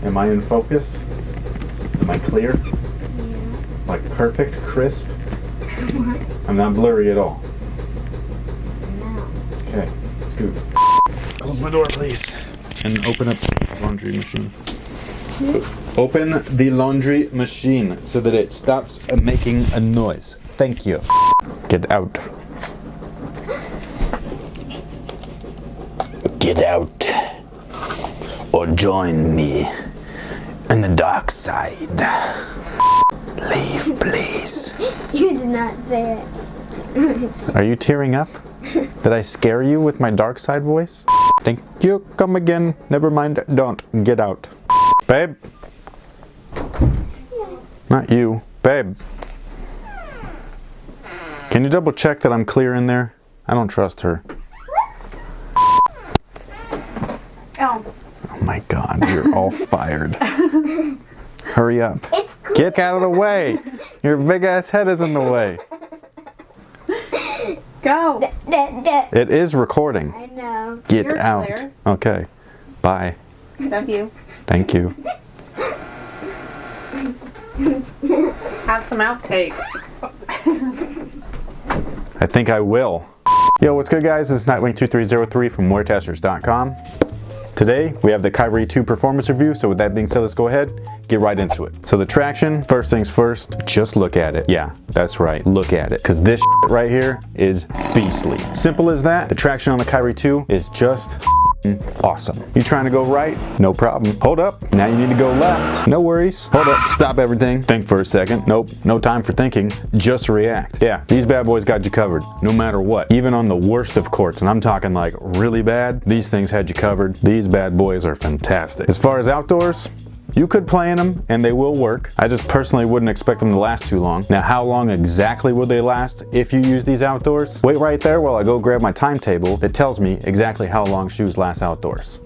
Am I in focus? Am I clear? Yeah. Like perfect, crisp? I'm not blurry at all. No. Okay, scoot. Close my door, please. And open up the laundry machine. Open the laundry machine so that it stops making a noise. Thank you. Get out. Get out. Or join me in the dark side. Leave, please. You did not say it. Are you tearing up? Did I scare you with my dark side voice? Thank you. Come again. Never mind. Don't. Get out. Babe. Not you. Babe. Can you double check that I'm clear in there? I don't trust her. What? Oh. Oh my God. You're all fired. Hurry up. It's cool. Get out of the way. Your big ass head is in the way. Go. It is recording. I know. Get You're out. clear. Okay. Bye. Love you. Thank you. Have some outtakes. I think I will. Yo, what's good, guys? This is Nightwing2303 from WearTesters.com. Today, we have the Kyrie 2 performance review, so with that being said, let's go ahead, get right into it. So the traction, first things first, just look at it. Yeah, that's right, look at it. Because this right here is beastly. Simple as that. The traction on the Kyrie 2 is just awesome. You trying to go right? No problem. Hold up. Now you need to go left. No worries. Hold up. Stop everything. Think for a second. Nope. No time for thinking. Just react. Yeah, these bad boys got you covered no matter what. Even on the worst of courts, and I'm talking like really bad, these things had you covered. These bad boys are fantastic. As far as outdoors, you could play in them and they will work. I just personally wouldn't expect them to last too long. Now, how long exactly will they last if you use these outdoors? Wait right there while I go grab my timetable that tells me exactly how long shoes last outdoors.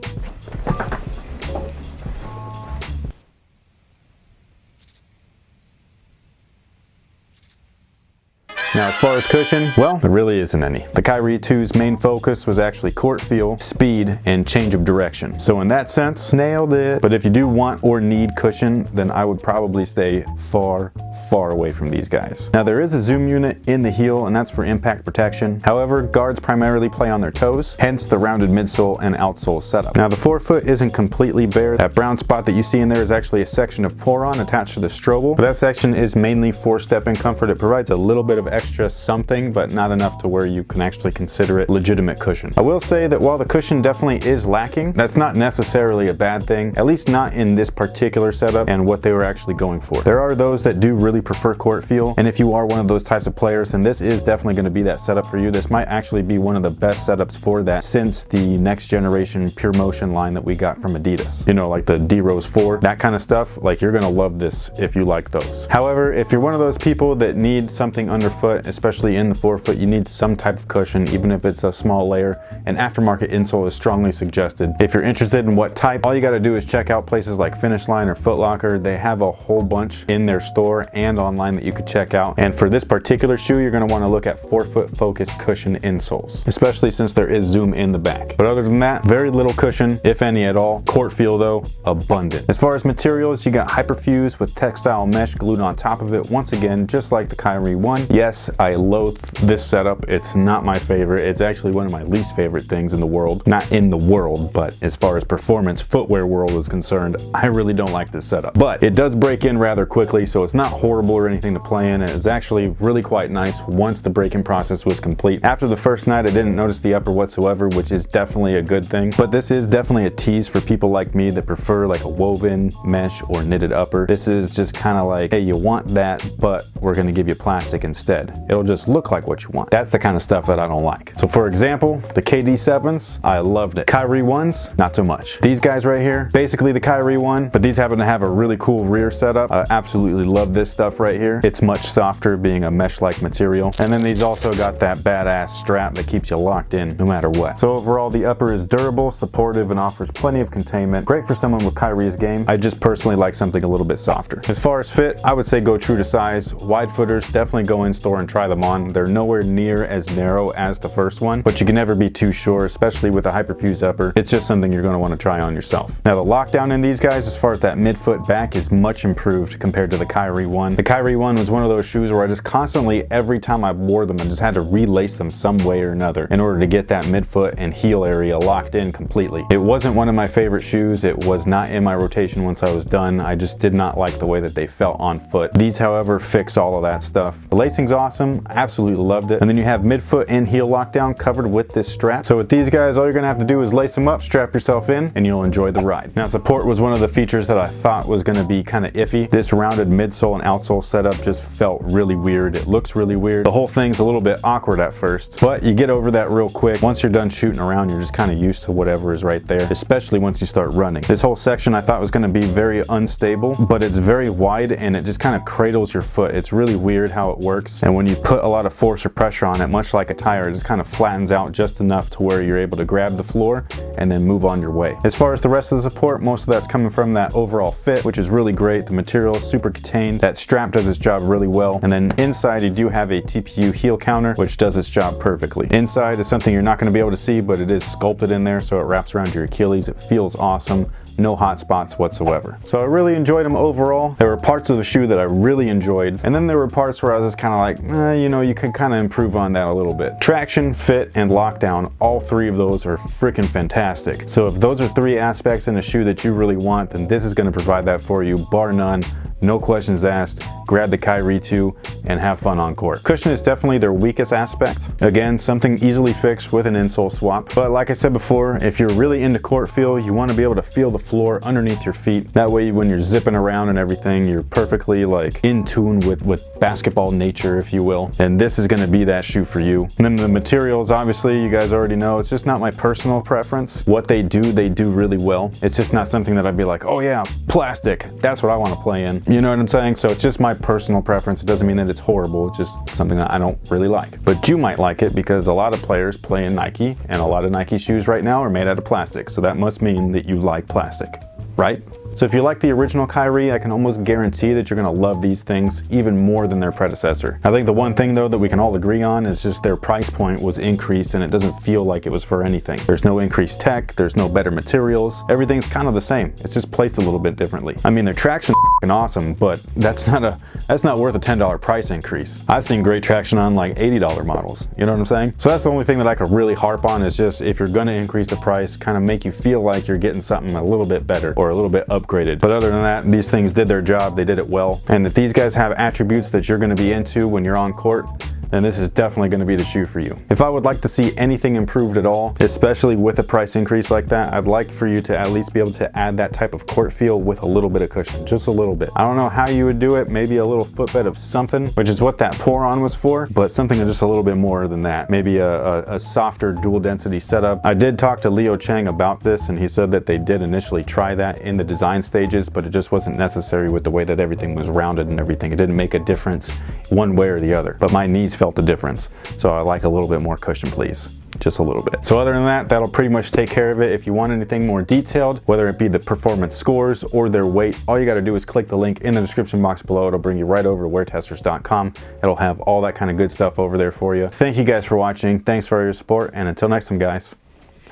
Now, as far as cushion, well, there really isn't any. The Kyrie 2's main focus was actually court feel, speed, and change of direction. So in that sense, nailed it. But if you do want or need cushion, then I would probably stay far, far away from these guys. Now, there is a zoom unit in the heel, and that's for impact protection. However, guards primarily play on their toes, hence the rounded midsole and outsole setup. Now, the forefoot isn't completely bare. That brown spot that you see in there is actually a section of Poron attached to the strobel, but that section is mainly for step-in comfort. It provides a little bit of extra something, but not enough to where you can actually consider it legitimate cushion. I will say that while the cushion definitely is lacking, that's not necessarily a bad thing, at least not in this particular setup and what they were actually going for. There are those that do really prefer court feel, and if you are one of those types of players, then this is definitely going to be that setup for you. This might actually be one of the best setups for that since the next generation Pure Motion line that we got from Adidas. You know, like the D-Rose 4, that kind of stuff. Like, you're going to love this if you like those. However, if you're one of those people that need something underfoot, especially in the forefoot, you need some type of cushion, even if it's a small layer. An aftermarket insole is strongly suggested. If you're interested in what type, all you got to do is check out places like Finish Line or Foot Locker. They have a whole bunch in their store and online that you could check out. And for this particular shoe, you're going to want to look at forefoot focused cushion insoles, especially since there is zoom in the back. But other than that, very little cushion, if any at all. Court feel though, abundant. As far as materials, you got Hyperfuse with textile mesh glued on top of it. Once again, just like the Kyrie 1. Yes, I loathe this setup. It's not my favorite. It's actually one of my least favorite things in the world. Not in the world, but as far as performance footwear world is concerned, I really don't like this setup. But it does break in rather quickly, so it's not horrible or anything to play in. It's actually really quite nice once the break-in process was complete. After the first night, I didn't notice the upper whatsoever, which is definitely a good thing. But this is definitely a tease for people like me that prefer like a woven, mesh, or knitted upper. This is just kind of like, hey, you want that, but we're going to give you plastic instead. It'll just look like what you want. That's the kind of stuff that I don't like. So for example, the KD7s, I loved it. Kyrie 1s, not so much. These guys right here, basically the Kyrie 1, but these happen to have a really cool rear setup. I absolutely love this stuff right here. It's much softer, being a mesh-like material. And then these also got that badass strap that keeps you locked in no matter what. So overall, the upper is durable, supportive, and offers plenty of containment. Great for someone with Kyrie's game. I just personally like something a little bit softer. As far as fit, I would say go true to size. Wide footers, definitely go in store store and try them on. They're nowhere near as narrow as the first one, but you can never be too sure, especially with a hyperfuse upper. It's just something you're going to want to try on yourself. Now, the lockdown in these guys, as far as that midfoot back, is much improved compared to the Kyrie one. The Kyrie one was one of those shoes where I just constantly, every time I wore them, I just had to relace them some way or another in order to get that midfoot and heel area locked in completely. It wasn't one of my favorite shoes. It was not in my rotation once I was done. I just did not like the way that they felt on foot. These, however, fix all of that stuff. The lacing's awesome. I absolutely loved it. And then you have midfoot and heel lockdown covered with this strap. So with these guys, all you're gonna have to do is lace them up, strap yourself in, and you'll enjoy the ride. Now, support was one of the features that I thought was gonna be kind of iffy. This rounded midsole and outsole setup just felt really weird. It looks really weird. The whole thing's a little bit awkward at first, but you get over that real quick. Once you're done shooting around, you're just kind of used to whatever is right there, especially once you start running. This whole section I thought was gonna be very unstable, but it's very wide and it just kind of cradles your foot. It's really weird how it works. And when you put a lot of force or pressure on it, much like a tire, it just kind of flattens out just enough to where you're able to grab the floor and then move on your way. As far as the rest of the support, most of that's coming from that overall fit, which is really great. The material is super contained. That strap does its job really well. And then inside you do have a TPU heel counter, which does its job perfectly. Inside is something you're not going to be able to see, but it is sculpted in there, so it wraps around your Achilles. It feels awesome. No hot spots whatsoever. So I really enjoyed them overall. There were parts of the shoe that I really enjoyed, and then there were parts where I was just kind of like, you know, you could kind of improve on that a little bit. Traction, fit, and lockdown, all three of those are freaking fantastic. So if those are three aspects in a shoe that you really want, then this is going to provide that for you, bar none. No questions asked. Grab the Kyrie 2 and have fun on court. Cushion is definitely their weakest aspect. Again, something easily fixed with an insole swap. But like I said before, if you're really into court feel, you want to be able to feel the floor underneath your feet. That way, when you're zipping around and everything, you're perfectly like in tune with basketball nature, if you will. And this is going to be that shoe for you. And then the materials, obviously, you guys already know, it's just not my personal preference. What they do really well. It's just not something that I'd be like, oh yeah, plastic. That's what I want to play in. You know what I'm saying? So it's just my personal preference. It doesn't mean that it's horrible. It's just something that I don't really like. But you might like it because a lot of players play in Nike, and a lot of Nike shoes right now are made out of plastic. So that must mean that you like plastic, right? So if you like the original Kyrie, I can almost guarantee that you're gonna love these things even more than their predecessor. I think the one thing though that we can all agree on is just their price point was increased and it doesn't feel like it was for anything. There's no increased tech, there's no better materials, everything's kind of the same. It's just placed a little bit differently. I mean, their traction is awesome, but that's not worth a $10 price increase. I've seen great traction on like $80 models, you know what I'm saying? So that's the only thing that I could really harp on, is just if you're gonna increase the price, kind of make you feel like you're getting something a little bit better or a little bit upgraded. But other than that, these things did their job, they did it well. And that these guys have attributes that you're gonna be into when you're on court, then this is definitely going to be the shoe for you. If I would like to see anything improved at all, especially with a price increase like that, I'd like for you to at least be able to add that type of court feel with a little bit of cushion, just a little bit. I don't know how you would do it, maybe a little footbed of something, which is what that pour-on was for, but something just a little bit more than that. Maybe a softer dual density setup. I did talk to Leo Chang about this, and he said that they did initially try that in the design stages, but it just wasn't necessary with the way that everything was rounded and everything. It didn't make a difference one way or the other, but my knees felt the difference. So I like a little bit more cushion, please. Just a little bit. So other than that, that'll pretty much take care of it. If you want anything more detailed, whether it be the performance scores or their weight, all you got to do is click the link in the description box below. It'll bring you right over to WearTesters.com. It'll have all that kind of good stuff over there for you. Thank you guys for watching. Thanks for all your support. And until next time, guys,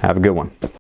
have a good one.